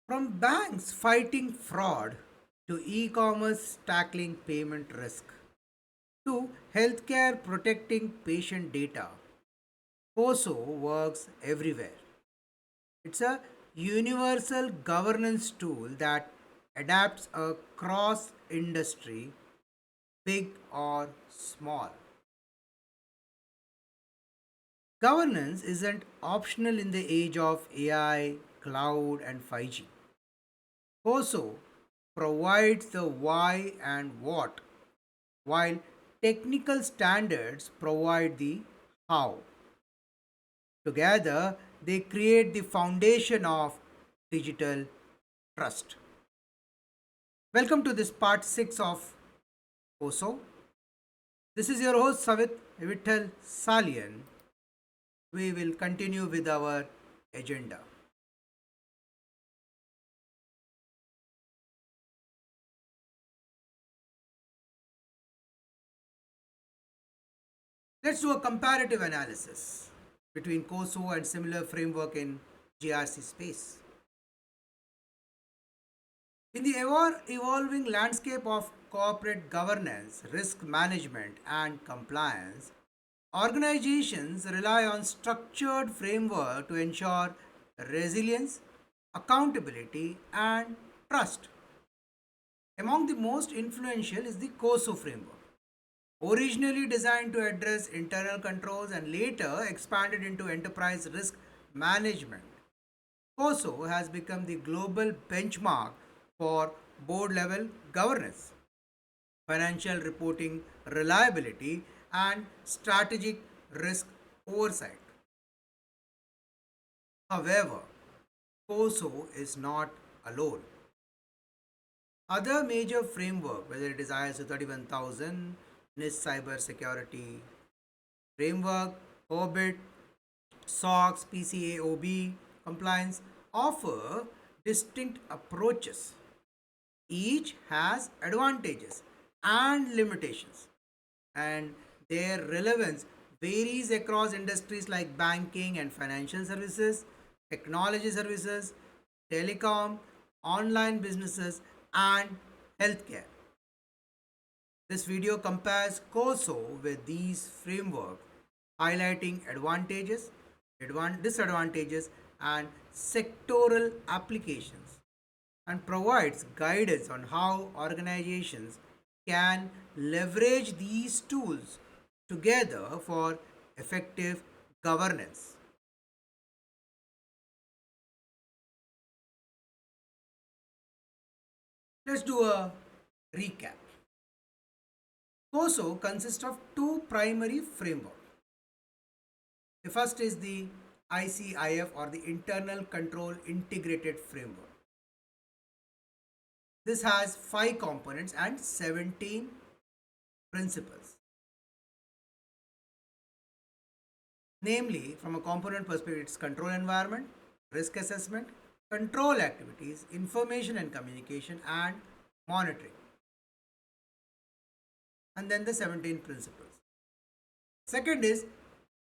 From banks fighting fraud to e-commerce tackling payment risk to healthcare protecting patient data, COSO works everywhere. It's a universal governance tool that adapts across industry, big or small. Governance isn't optional in the age of AI, cloud, and 5G. COSO provides the why and what, while technical standards provide the how. Together, they create the foundation of digital trust. Welcome to this part 6 of COSO. This is your host Savit Vittal Salian. We will continue with our agenda. Let's do a comparative analysis between COSO and similar framework in GRC space. In the evolving landscape of corporate governance, risk management, and compliance, organizations rely on structured framework to ensure resilience, accountability, and trust. Among the most influential is the COSO framework, originally designed to address internal controls and later expanded into enterprise risk management. COSO has become the global benchmark for board level governance, financial reporting reliability, and strategic risk oversight. However, COSO is not alone. Other major framework, whether it is ISO 31000, NIST cybersecurity framework, COBIT, SOX, PCAOB compliance, offer distinct approaches. Each has advantages and limitations, and their relevance varies across industries like banking and financial services, technology services, telecom, online businesses, and healthcare. This video compares COSO with these frameworks, highlighting advantages, disadvantages, and sectoral applications, and provides guidance on how organizations can leverage these tools together for effective governance. Let's do a recap. COSO consists of two primary frameworks. The first is the ICIF, or the Internal Control Integrated Framework. This has 5 components and 17 principles. Namely, from a component perspective, it's control environment, risk assessment, control activities, information and communication, and monitoring. And then the 17 principles. Second is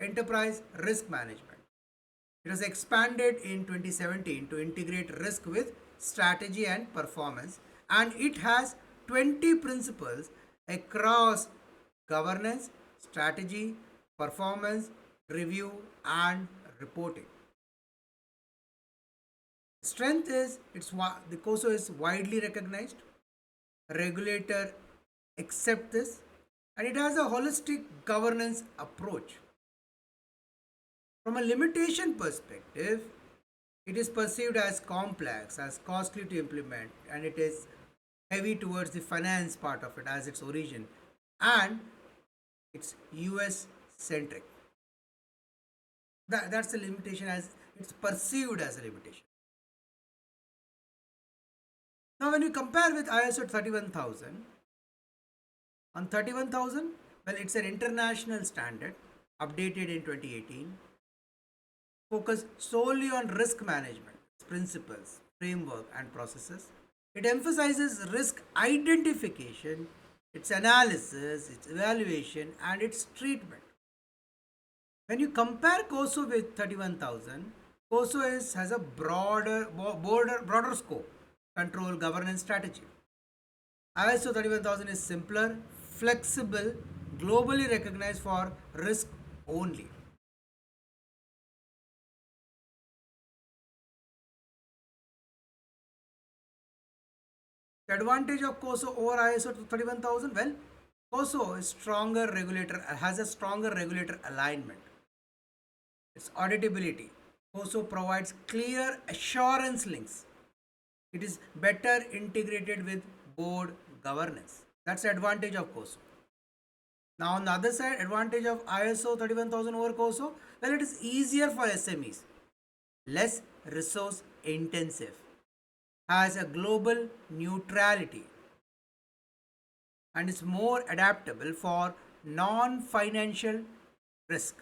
enterprise risk management. It was expanded in 2017 to integrate risk with strategy and performance, and it has 20 principles across governance, strategy, performance, review, and reporting. Strength is the COSO is widely recognized. Regulator accept this, and it has a holistic governance approach. From a limitation perspective, it is perceived as complex, as costly to implement, and it is heavy towards the finance part of it as its origin, and it's US centric. That's a limitation, as it's perceived as a limitation. Now, when you compare with ISO 31000, on 31000, well, it's an international standard updated in 2018, focused solely on risk management, its principles, framework, and processes. It emphasizes risk identification, its analysis, its evaluation, and its treatment. When you compare COSO with 31000, Has a broader scope, control, governance strategy. ISO 31000 is simpler, flexible, globally recognized for risk only. The advantage of COSO over ISO 31000, well, COSO is stronger regulator, has a stronger regulator alignment. Its auditability. COSO provides clear assurance links. It is better integrated with board governance. That's the advantage of COSO. Now, on the other side, advantage of ISO 31000 over COSO, well, it is easier for SMEs, less resource intensive, has a global neutrality, and is more adaptable for non financial risk.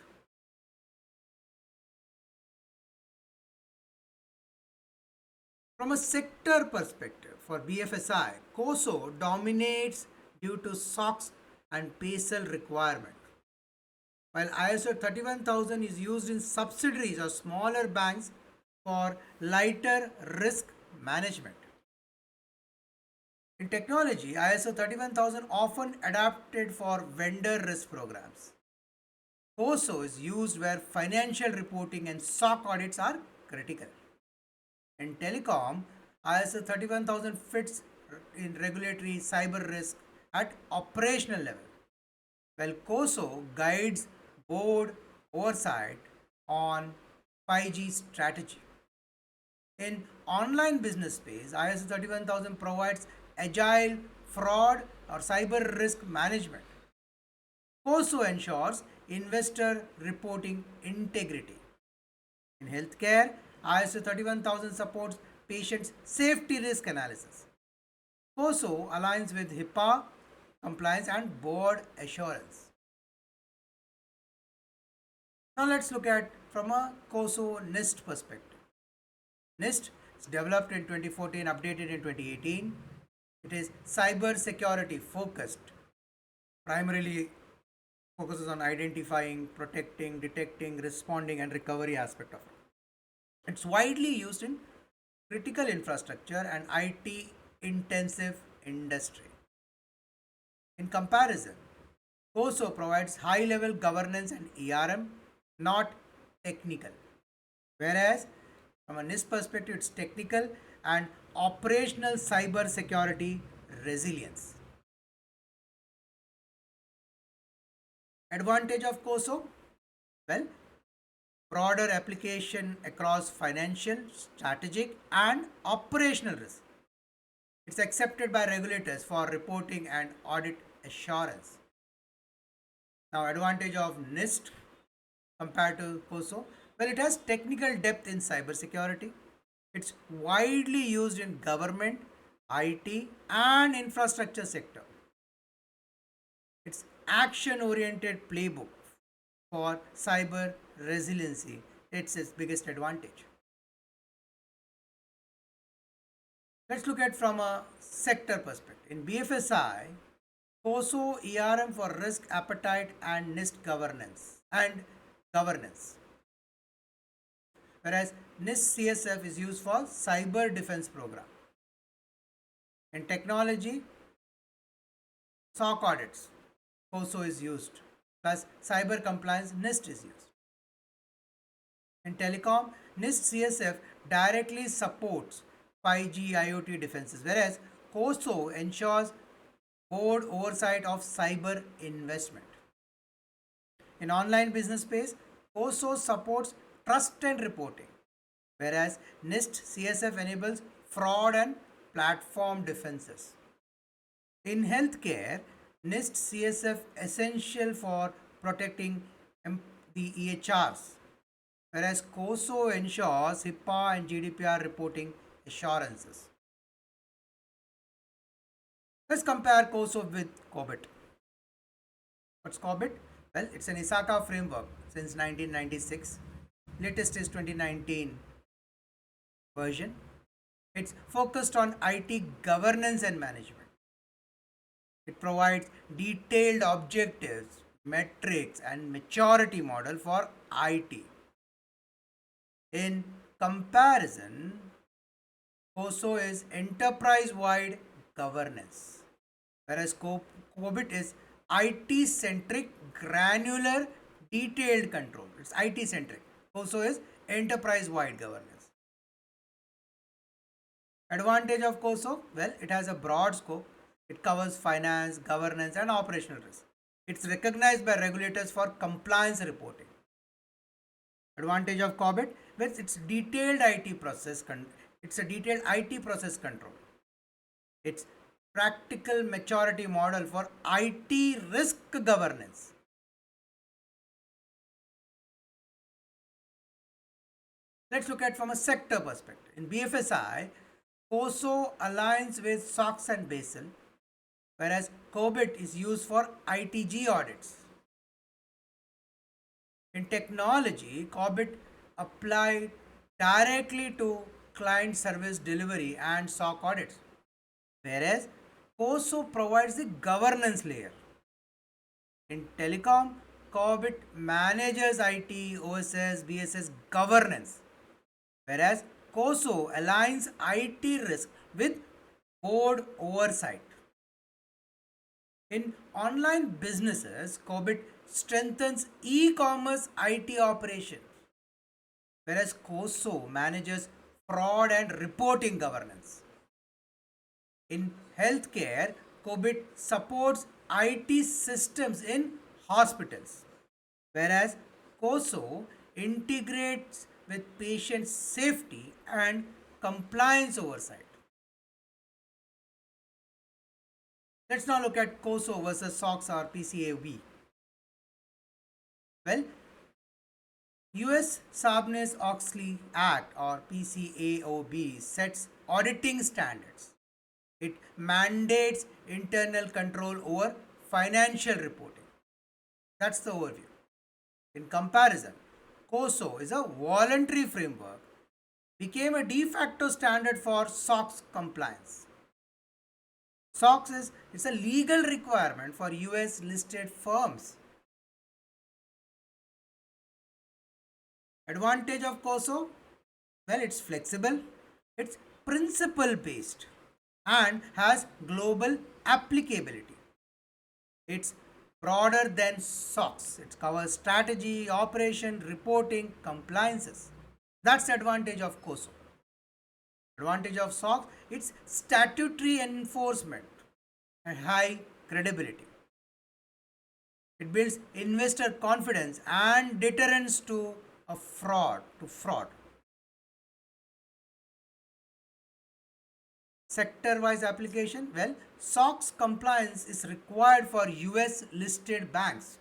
From a sector perspective, for BFSI, COSO dominates due to SOX and PASEL requirement, while ISO 31000 is used in subsidiaries or smaller banks for lighter risk management. In technology, ISO 31000 often adapted for vendor risk programs. COSO is used where financial reporting and SOC audits are critical. In telecom, ISO 31000 fits in regulatory cyber risk at operational level, while COSO guides board oversight on 5G strategy. In online business space, ISO 31000 provides agile fraud or cyber risk management. COSO ensures investor reporting integrity. In healthcare, ISO 31000 supports patients' safety risk analysis. COSO aligns with HIPAA compliance and board assurance. Now let's look at from a COSO NIST perspective. NIST is developed in 2014, updated in 2018. It is cyber security focused, primarily focuses on identifying, protecting, detecting, responding, and recovery aspect of it. It's widely used in critical infrastructure and IT intensive industry. In comparison, COSO provides high level governance and ERM, not technical. Whereas, from a NIST perspective, it's technical and operational cyber security resilience. Advantage of COSO? Well, broader application across financial, strategic, and operational risk. It's accepted by regulators for reporting and audit assurance. Now, advantage of NIST compared to COSO? Well, it has technical depth in cybersecurity. It's widely used in government, IT, and infrastructure sector. It's action-oriented playbook for cyber resiliency. It's its biggest advantage. Let's look at from a sector perspective. In BFSI, COSO ERM for risk appetite and NIST governance. Whereas NIST CSF is used for cyber defense program. In technology, SOC audits, COSO is used. Plus cyber compliance, NIST is used. In telecom, NIST CSF directly supports 5G IoT defenses, whereas COSO ensures board oversight of cyber investment. In online business space, COSO supports trust and reporting, whereas NIST CSF enables fraud and platform defenses. In healthcare, NIST CSF essential for protecting the EHRs, whereas COSO ensures HIPAA and GDPR reporting assurances. Let's compare COSO with COBIT. What's COBIT? Well, it's an ISACA framework since 1996. Latest is 2019 version. It's focused on IT governance and management. It provides detailed objectives, metrics, and maturity model for IT. In comparison, COSO is enterprise-wide governance, whereas COBIT is IT-centric, granular, detailed control. It's IT-centric. COSO is enterprise-wide governance. Advantage of COSO? Well, it has a broad scope. It covers finance, governance, and operational risk. It's recognized by regulators for compliance reporting. Advantage of COBIT? Well, it's detailed IT process. It's a detailed IT process control. It's practical maturity model for IT risk governance. Let's look at from a sector perspective. In BFSI, COSO aligns with SOX and Basel, whereas COBIT is used for ITG audits. In technology, COBIT applied directly to client service delivery and SOC audits, whereas COSO provides the governance layer. In telecom, COBIT manages IT, OSS, BSS governance, whereas COSO aligns IT risk with board oversight. In online businesses, COBIT strengthens e-commerce IT operations, whereas COSO manages fraud and reporting governance. In healthcare, COBIT supports IT systems in hospitals, whereas COSO integrates with patient safety and compliance oversight. Let's now look at COSO versus SOX or PCAOB. Well, US Sarbanes-Oxley Act or PCAOB sets auditing standards. It mandates internal control over financial reporting. That's the overview. In comparison, COSO is a voluntary framework, became a de facto standard for SOX compliance. SOX is it's a legal requirement for US listed firms. Advantage of COSO? Well, it's flexible, it's principle based, and has global applicability. It's broader than SOX. It covers strategy, operation, reporting, compliances. That's the advantage of COSO. Advantage of SOX, it's statutory enforcement and high credibility. It builds investor confidence and deterrence to fraud. Sector wise application, well, SOX compliance is required for US listed banks.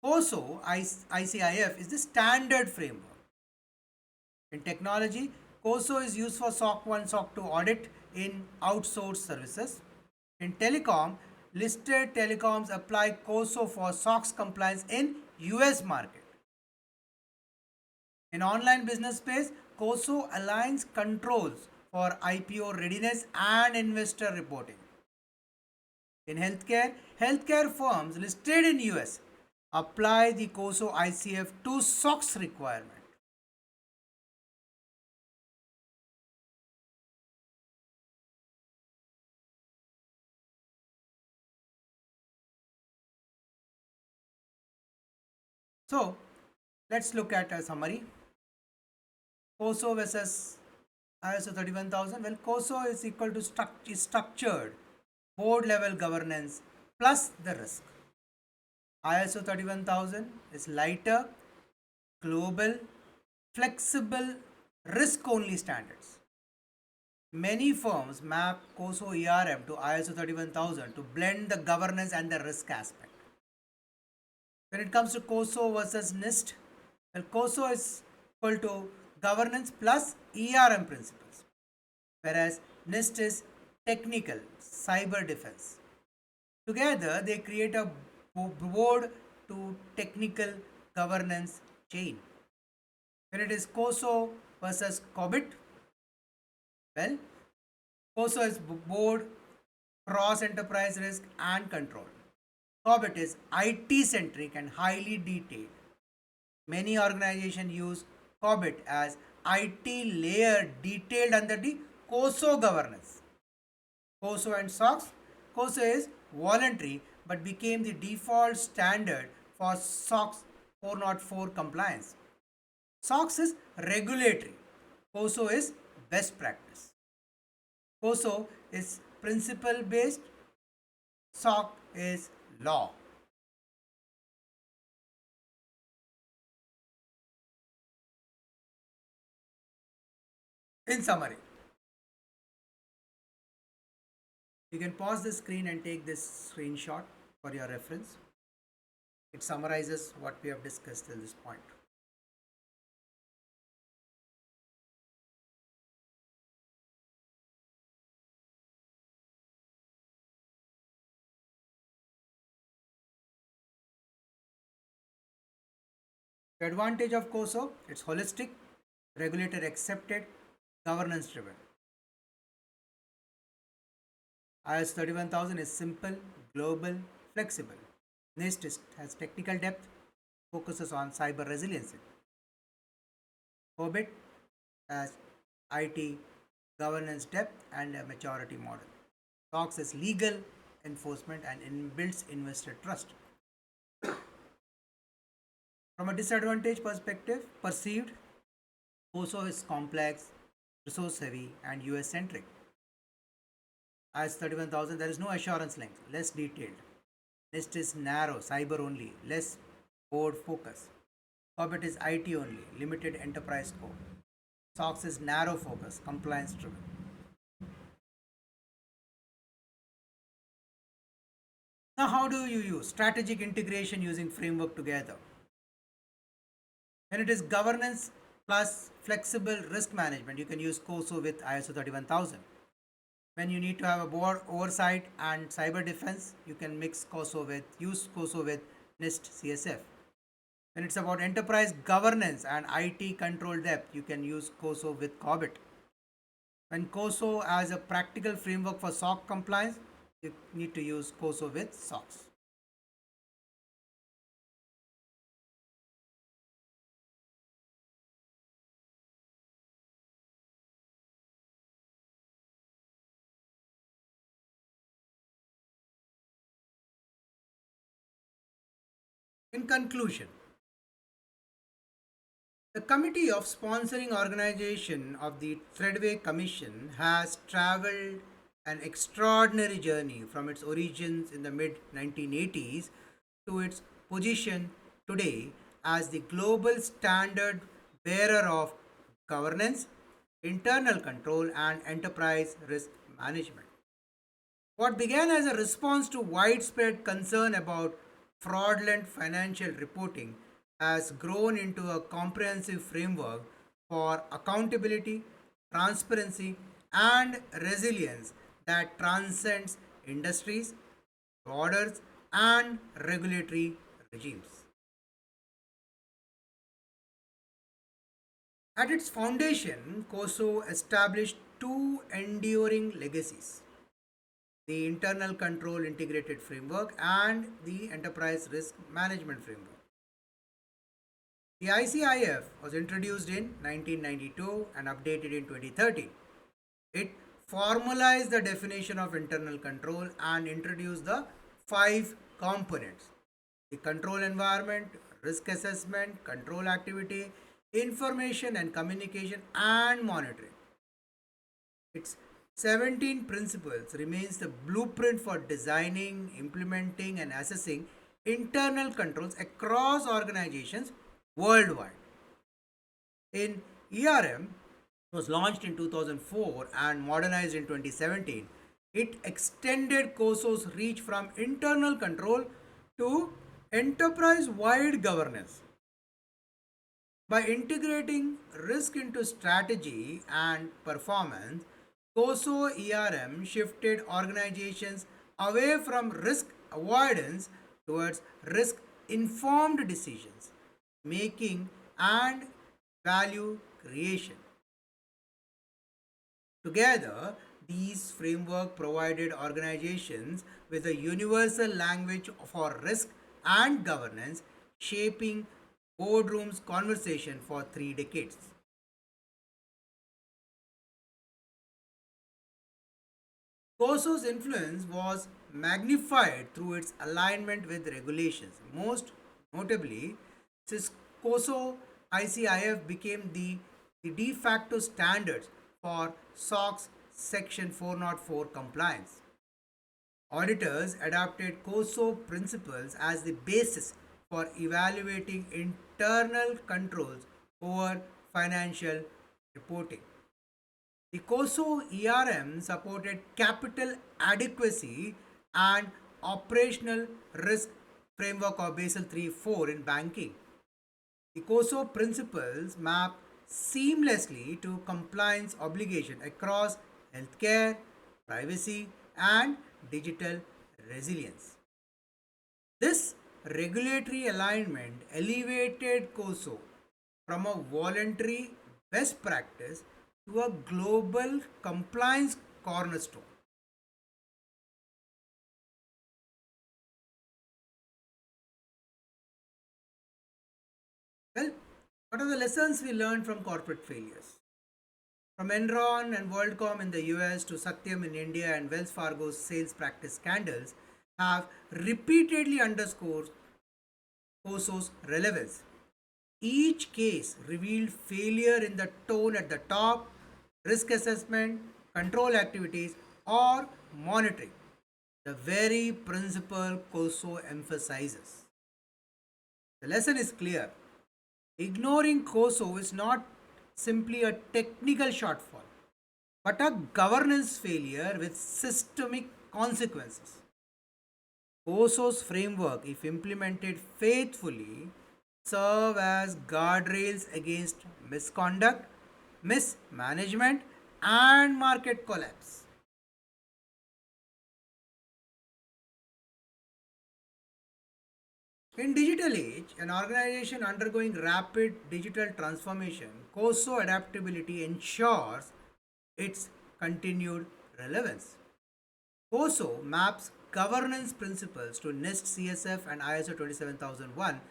COSO ICIF is the standard framework. In technology, COSO is used for SOC 1, SOC 2 audit in outsourced services. In telecom, listed telecoms apply COSO for SOX compliance in US market. In online business space, COSO aligns controls for IPO readiness and investor reporting. In healthcare firms listed in US apply the COSO ICF to SOX requirement. So let's look at a summary. COSO versus ISO 31000. Well, COSO is equal to structured board level governance plus the risk. ISO 31000 is lighter, global, flexible, risk only standards. Many firms map COSO ERM to ISO 31000 to blend the governance and the risk aspect. When it comes to COSO versus NIST, well, COSO is equal to governance plus ERM principles, whereas NIST is technical, cyber defense. Together, they create a board to technical governance chain. When it is COSO versus COBIT, well, COSO is board, cross enterprise risk and control. COBIT is IT centric and highly detailed. Many organizations use COBIT as IT layer detailed under the COSO governance. COSO and SOX. COSO is voluntary but became the default standard for SOX 404 compliance. SOX is regulatory. COSO is best practice. COSO is principle based. SOC is law. In summary, you can pause the screen and take this screenshot for your reference. It summarizes what we have discussed till this point. The advantage of COSO, it's holistic, regulator accepted, governance driven. IS 31000 is simple, global, flexible. Has technical depth, focuses on cyber resiliency. COBIT has IT governance depth and a maturity model. SOX is legal enforcement and builds investor trust. From a disadvantage perspective, perceived, COSO is complex, resource heavy, and US centric. As 31,000, there is no assurance link, less detailed. NIST is narrow, cyber only, less board focus. COBIT is IT only, limited enterprise scope. SOX is narrow focus, compliance driven. Now, how do you use strategic integration using framework together? When it is governance plus flexible risk management, you can use COSO with ISO 31000. When you need to have a board oversight and cyber defense, you can use COSO with NIST CSF. When it's about enterprise governance and IT control depth, you can use COSO with COBIT. When COSO as a practical framework for SOC compliance, you need to use COSO with SOX. In conclusion, the Committee of Sponsoring Organization of the Threadway Commission has traveled an extraordinary journey from its origins in the mid 1980s to its position today as the global standard bearer of governance, internal control, and enterprise risk management. What began as a response to widespread concern about fraudulent financial reporting has grown into a comprehensive framework for accountability, transparency, and resilience that transcends industries, borders, and regulatory regimes. At its foundation, COSO established two enduring legacies: the internal control integrated framework and the enterprise risk management framework. The ICIF was introduced in 1992 and updated in 2013. It formalized the definition of internal control and introduced the five components: the control environment, risk assessment, control activity, information and communication, and monitoring. Its 17 principles remains the blueprint for designing, implementing, and assessing internal controls across organizations worldwide. In ERM was launched in 2004 and modernized in 2017. It extended COSO's reach from internal control to enterprise wide governance. By integrating risk into strategy and performance, COSO ERM shifted organizations away from risk avoidance towards risk informed decisions making and value creation. Together, these framework provided organizations with a universal language for risk and governance, shaping boardrooms conversation for 3 decades. COSO's influence was magnified through its alignment with regulations. Most notably, since COSO ICIF became the de facto standards for SOX Section 404 compliance. Auditors adopted COSO principles as the basis for evaluating internal controls over financial reporting. The COSO ERM supported capital adequacy and operational risk framework of Basel 3-4 in banking. The COSO principles map seamlessly to compliance obligation across healthcare, privacy, and digital resilience. This regulatory alignment elevated COSO from a voluntary best practice to a global compliance cornerstone. Well, what are the lessons we learned from corporate failures? From Enron and WorldCom in the US to Satyam in India and Wells Fargo's sales practice scandals have repeatedly underscored COSO's relevance. Each case revealed failure in the tone at the top, risk assessment, control activities, or monitoring. The very principle COSO emphasizes. The lesson is clear. Ignoring COSO is not simply a technical shortfall, but a governance failure with systemic consequences. COSO's framework, if implemented faithfully, serve as guardrails against misconduct, mismanagement, and market collapse. In digital age, an organization undergoing rapid digital transformation, COSO adaptability ensures its continued relevance. COSO maps governance principles to NIST CSF and ISO 27001,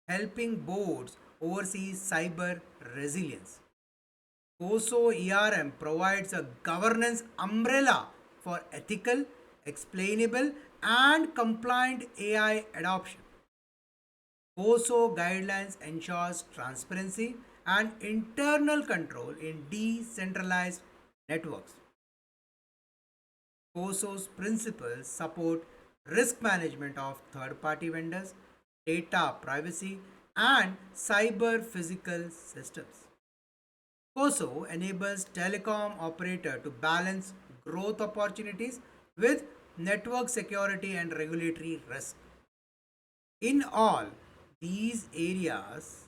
helping boards oversee cyber resilience. COSO ERM provides a governance umbrella for ethical, explainable, and compliant AI adoption. COSO guidelines ensures transparency and internal control in decentralized networks. COSO's principles support risk management of third party vendors, data privacy, and cyber physical systems. COSO enables telecom operator to balance growth opportunities with network security and regulatory risk. In all these areas,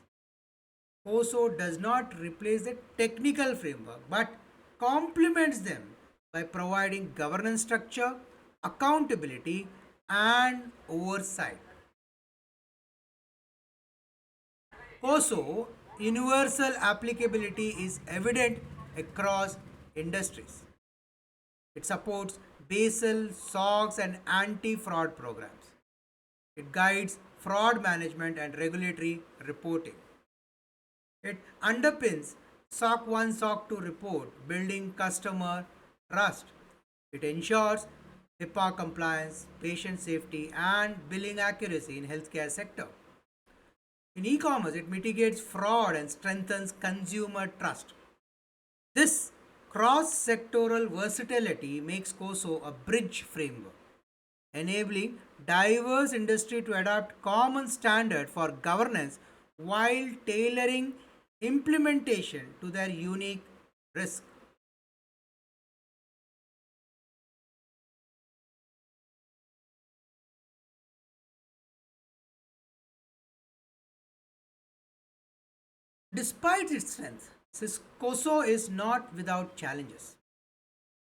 COSO does not replace the technical framework but complements them by providing governance structure, accountability, and oversight. COSO universal applicability is evident across industries. It supports Basel, SOX, and anti fraud programs. It guides fraud management and regulatory reporting. It underpins SOC 1, SOC 2 report, building customer trust. It ensures HIPAA compliance, patient safety, and billing accuracy in healthcare sector. In e-commerce, it mitigates fraud and strengthens consumer trust. This cross-sectoral versatility makes COSO a bridge framework, enabling diverse industry to adopt common standard for governance while tailoring implementation to their unique risk. Despite its strength, COSO is not without challenges.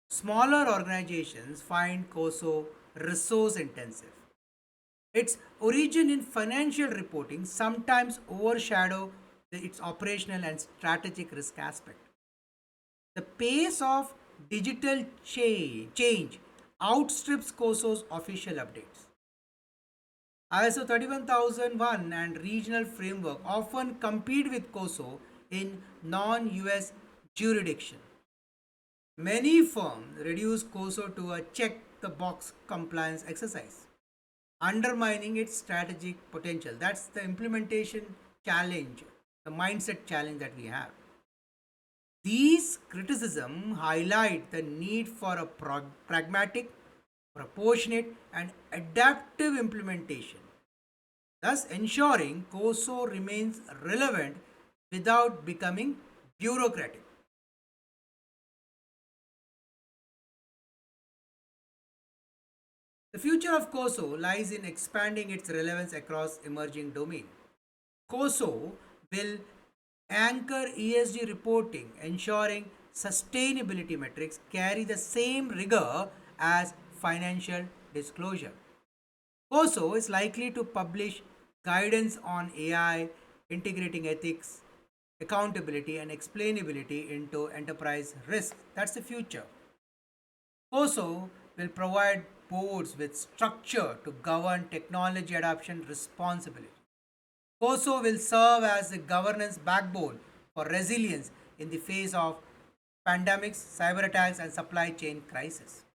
Smaller organizations find COSO resource intensive. Its origin in financial reporting sometimes overshadow its operational and strategic risk aspect. The pace of digital change outstrips COSO's official updates. ISO 31001 and regional framework often compete with COSO in non US jurisdiction. Many firms reduce COSO to a check the box compliance exercise, undermining its strategic potential. That's the implementation challenge, the mindset challenge that we have. These criticisms highlight the need for a pragmatic, proportionate, and adaptive implementation, thus ensuring COSO remains relevant without becoming bureaucratic. The future of COSO lies in expanding its relevance across emerging domains. COSO will anchor ESG reporting, ensuring sustainability metrics carry the same rigor as financial disclosure. COSO is likely to publish guidance on AI, integrating ethics, accountability, and explainability into enterprise risk. That's the future. COSO will provide boards with structure to govern technology adoption responsibly. COSO will serve as the governance backbone for resilience in the face of pandemics, cyber attacks, and supply chain crisis.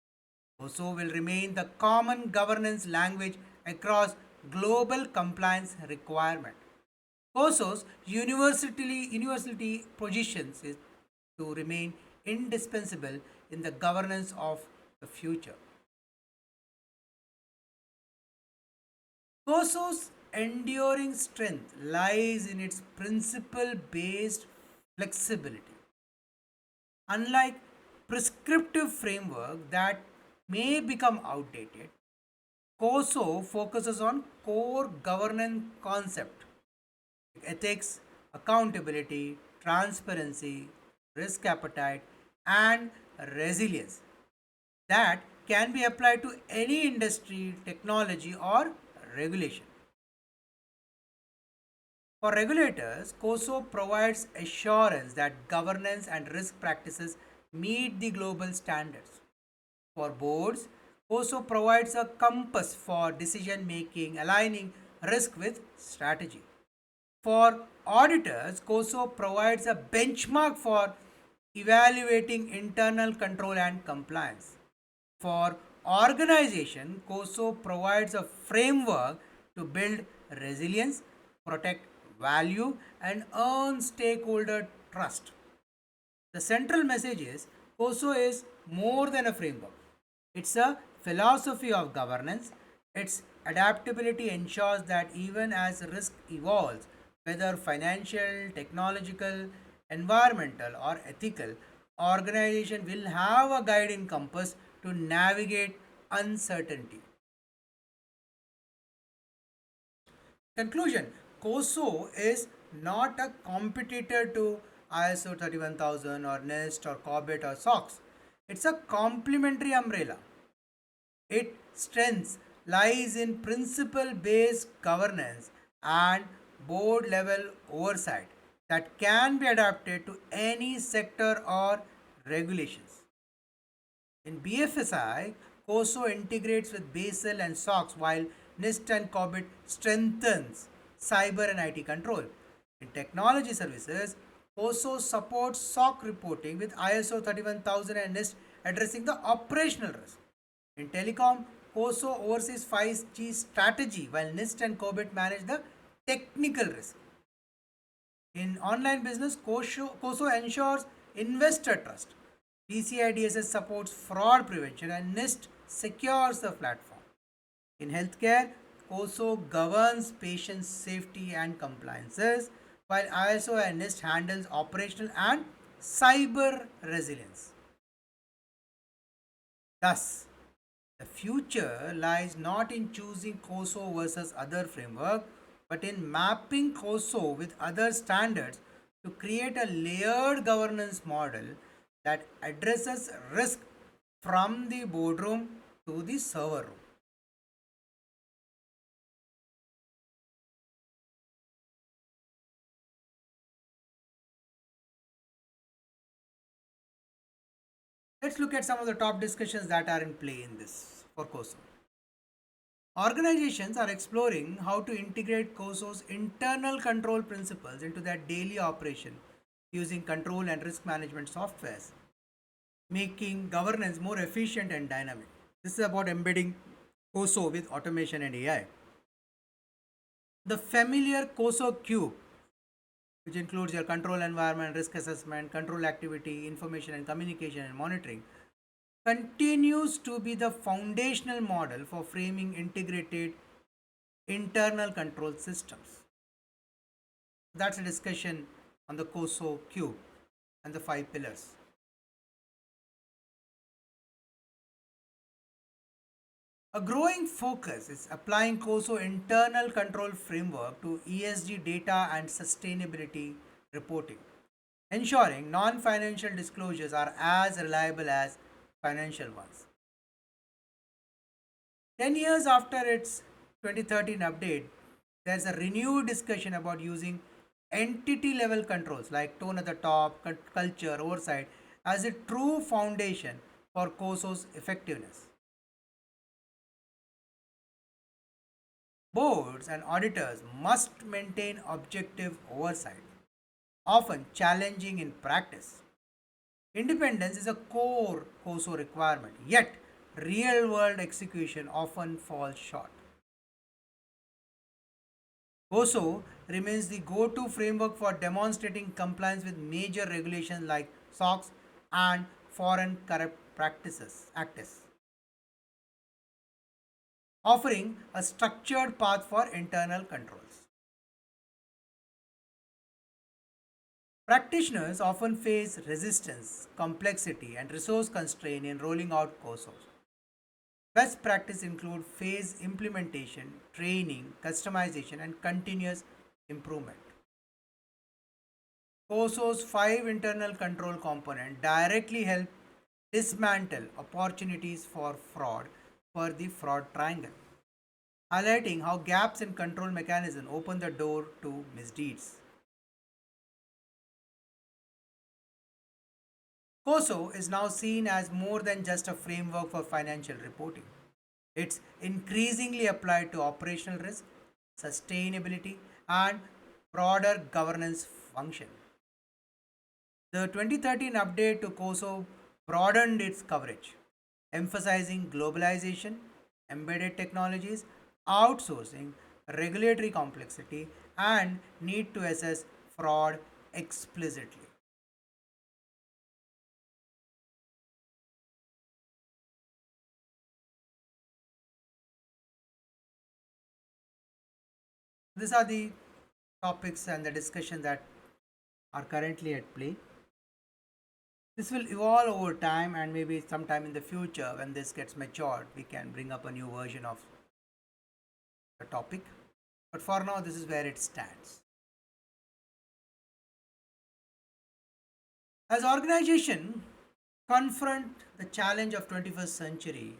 COSO will remain the common governance language across global compliance requirement. COSO's universality positions is to remain indispensable in the governance of the future. COSO's enduring strength lies in its principle based flexibility. Unlike prescriptive framework that may become outdated, COSO focuses on core governance concept: ethics, accountability, transparency, risk appetite, and resilience that can be applied to any industry, technology, or regulation. For regulators, COSO provides assurance that governance and risk practices meet the global standards. For boards, COSO provides a compass for decision making, aligning risk with strategy. For auditors, COSO provides a benchmark for evaluating internal control and compliance. For organization, COSO provides a framework to build resilience, protect value, and earn stakeholder trust. The central message is COSO is more than a framework. It's a philosophy of governance. Its adaptability ensures that even as risk evolves, whether financial, technological, environmental, or ethical, organization will have a guiding compass to navigate uncertainty. Conclusion: COSO is not a competitor to ISO 31000 or NIST or COBIT or SOX. It's a complementary umbrella. Its strength lies in principle based governance and board level oversight that can be adapted to any sector or regulations. In BFSI, COSO integrates with Basel and SOX while NIST and COBIT strengthens cyber and IT control. In technology services, COSO supports SOC reporting with ISO 31000 and NIST addressing the operational risk. In telecom, COSO oversees 5G strategy while NIST and COBIT manage the technical risk. In online business, COSO ensures investor trust. PCI DSS supports fraud prevention and NIST secures the platform. In healthcare, COSO governs patient safety and compliances, while ISO and NIST handles operational and cyber resilience. Thus, the future lies not in choosing COSO versus other framework, but in mapping COSO with other standards to create a layered governance model that addresses risk from the boardroom to the server room. Let's look at some of the top discussions that are in play in this for COSO. Organizations are exploring how to integrate COSO's internal control principles into their daily operation using control and risk management softwares, making governance more efficient and dynamic. This is about embedding COSO with automation and AI. The familiar COSO Cube, which includes your control environment, risk assessment, control activity, information and communication and monitoring, continues to be the foundational model for framing integrated internal control systems. That's a discussion on the COSO Cube and the five pillars. A growing focus is applying COSO internal control framework to ESG data and sustainability reporting, ensuring non financial disclosures are as reliable as financial ones. 10 years after its 2013 update, there's a renewed discussion about using entity level controls like tone at the top, culture, oversight as a true foundation for COSO's effectiveness. Boards and auditors must maintain objective oversight, often challenging in practice. Independence is a core COSO requirement, yet, real world execution often falls short. COSO remains the go to framework for demonstrating compliance with major regulations like SOX and Foreign Corrupt Practices Acts, offering a structured path for internal controls. Practitioners often face resistance, complexity, and resource constraint in rolling out COSOs. Best practice include phase implementation, training, customization, and continuous improvement. COSO's five internal control components directly help dismantle opportunities for fraud for the fraud triangle, highlighting how gaps in control mechanism open the door to misdeeds. COSO is now seen as more than just a framework for financial reporting. It's increasingly applied to operational risk, sustainability, and broader governance function. The 2013 update to COSO broadened its coverage, emphasizing globalization, embedded technologies, outsourcing, regulatory complexity, and need to assess fraud explicitly. These are the topics and the discussion that are currently at play. This will evolve over time, and maybe sometime in the future, when this gets matured, we can bring up a new version of the topic. But for now, this is where it stands. As organization confront the challenge of 21st century,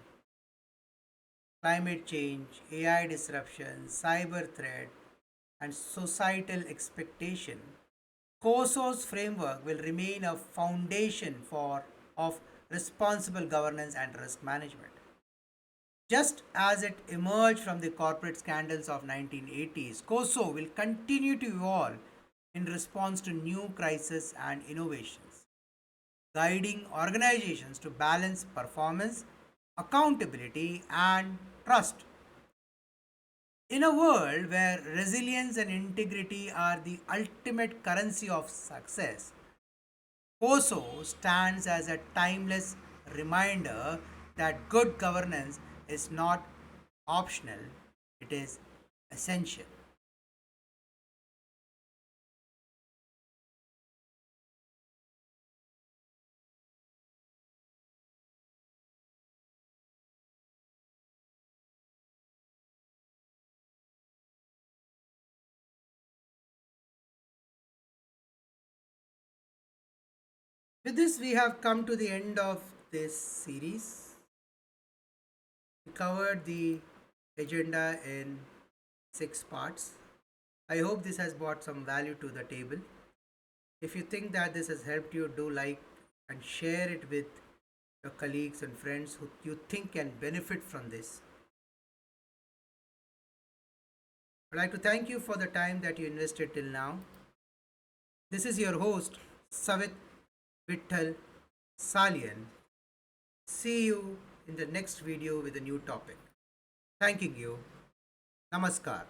climate change, AI disruption, cyber threat, and societal expectation, COSO's framework will remain a foundation for of responsible governance and risk management. Just as it emerged from the corporate scandals of 1980s, COSO will continue to evolve in response to new crises and innovations, guiding organizations to balance performance, accountability, and trust. In a world where resilience and integrity are the ultimate currency of success, COSO stands as a timeless reminder that good governance is not optional, it is essential. With this, we have come to the end of this series. We covered the agenda in six parts. I hope this has brought some value to the table. If you think that this has helped you, do like and share it with your colleagues and friends who you think can benefit from this. I'd like to thank you for the time that you invested till now. This is your host, Savit Vittal Salian. See you in the next video with a new topic. Thanking you. Namaskar.